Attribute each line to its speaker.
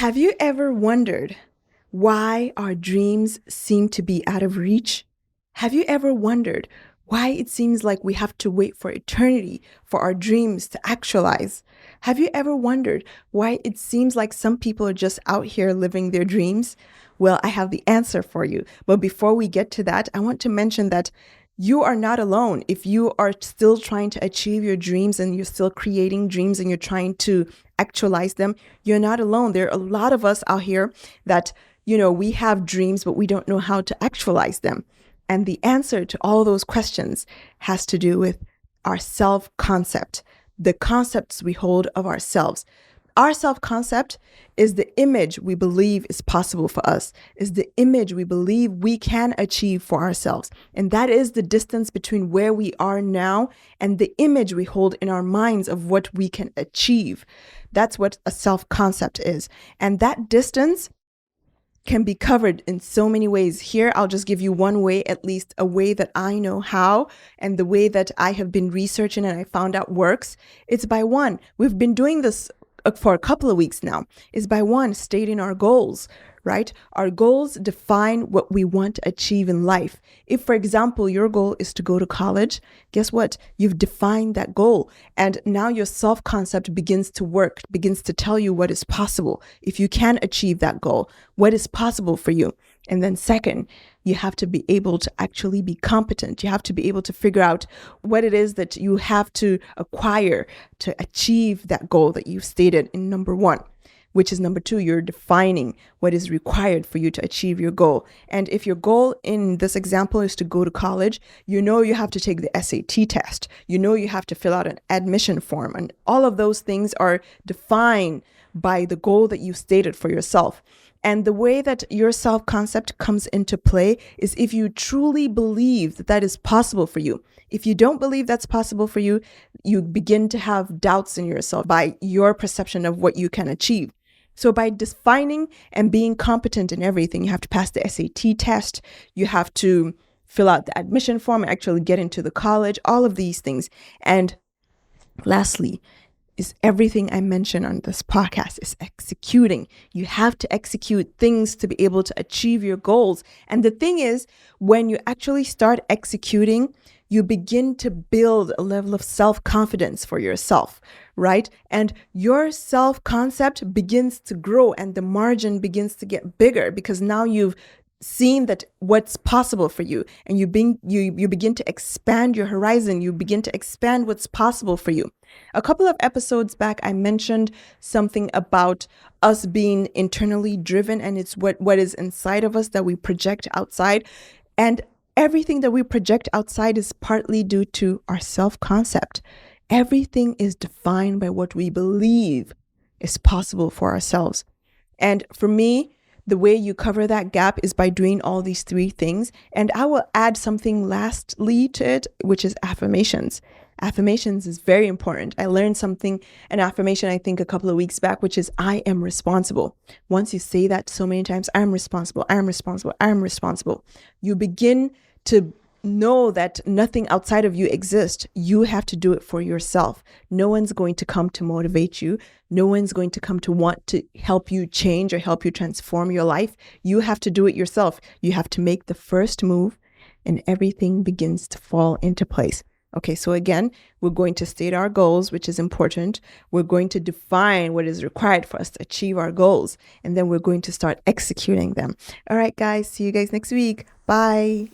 Speaker 1: Have you ever wondered why our dreams seem to be out of reach? Have you ever wondered why it seems like we have to wait for eternity for our dreams to actualize? Have you ever wondered why it seems like some people are just out here living their dreams? Well, I have the answer for you. But before we get to that, I want to mention that you are not alone. If you are still trying to achieve your dreams and you're still creating dreams and you're trying to actualize them, you're not alone. There are a lot of us out here that, we have dreams, but we don't know how to actualize them. And the answer to all those questions has to do with our self-concept, the concepts we hold of ourselves. Our self-concept is the image we believe is possible for us, is the image we believe we can achieve for ourselves. And that is the distance between where we are now and the image we hold in our minds of what we can achieve. That's what a self-concept is. And that distance can be covered in so many ways. Here, I'll just give you one way, at least a way that I know how, and the way that I have been researching and I found out works. It's by one. We've been doing this for a couple of weeks now, is by one, stating our goals, right? Our goals define what we want to achieve in life. If, for example, your goal is to go to college, guess what? You've defined that goal. And now your self-concept begins to work, begins to tell you what is possible. If you can achieve that goal, what is possible for you? And then second, you have to be able to actually be competent. You have to be able to figure out what it is that you have to acquire to achieve that goal that you've stated in number one, which is number two. You're defining what is required for you to achieve your goal. And if your goal in this example is to go to college, you have to take the SAT test. You have to fill out an admission form. And all of those things are defined by the goal that you stated for yourself. And the way that your self-concept comes into play is if you truly believe that that is possible for you. If you don't believe that's possible for you, you begin to have doubts in yourself by your perception of what you can achieve. So by defining and being competent in everything, you have to pass the SAT test, you have to fill out the admission form and actually get into the college, all of these things. And lastly, is everything I mentioned on this podcast is executing. You have to execute things to be able to achieve your goals. And the thing is, when you actually start executing, you begin to build a level of self-confidence for yourself, right? And your self-concept begins to grow and the margin begins to get bigger because now you've seen that what's possible for you, and you begin to expand your horizon. You begin to expand what's possible for you. A couple of episodes back, I mentioned something about us being internally driven, and it's what is inside of us that we project outside. And everything that we project outside is partly due to our self-concept. Everything is defined by what we believe is possible for ourselves. And for me, the way you cover that gap is by doing all these three things. And I will add something lastly to it, which is affirmations. Affirmations is very important. I learned an affirmation, I think a couple of weeks back, which is I am responsible. Once you say that so many times, I am responsible, I am responsible, I am responsible, you begin to know that nothing outside of you exists. You have to do it for yourself. No one's going to come to motivate you. No one's going to come to want to help you change or help you transform your life. You have to do it yourself. You have to make the first move and everything begins to fall into place. Okay, so again, we're going to state our goals, which is important. We're going to define what is required for us to achieve our goals. And then we're going to start executing them. All right, guys, see you guys next week. Bye.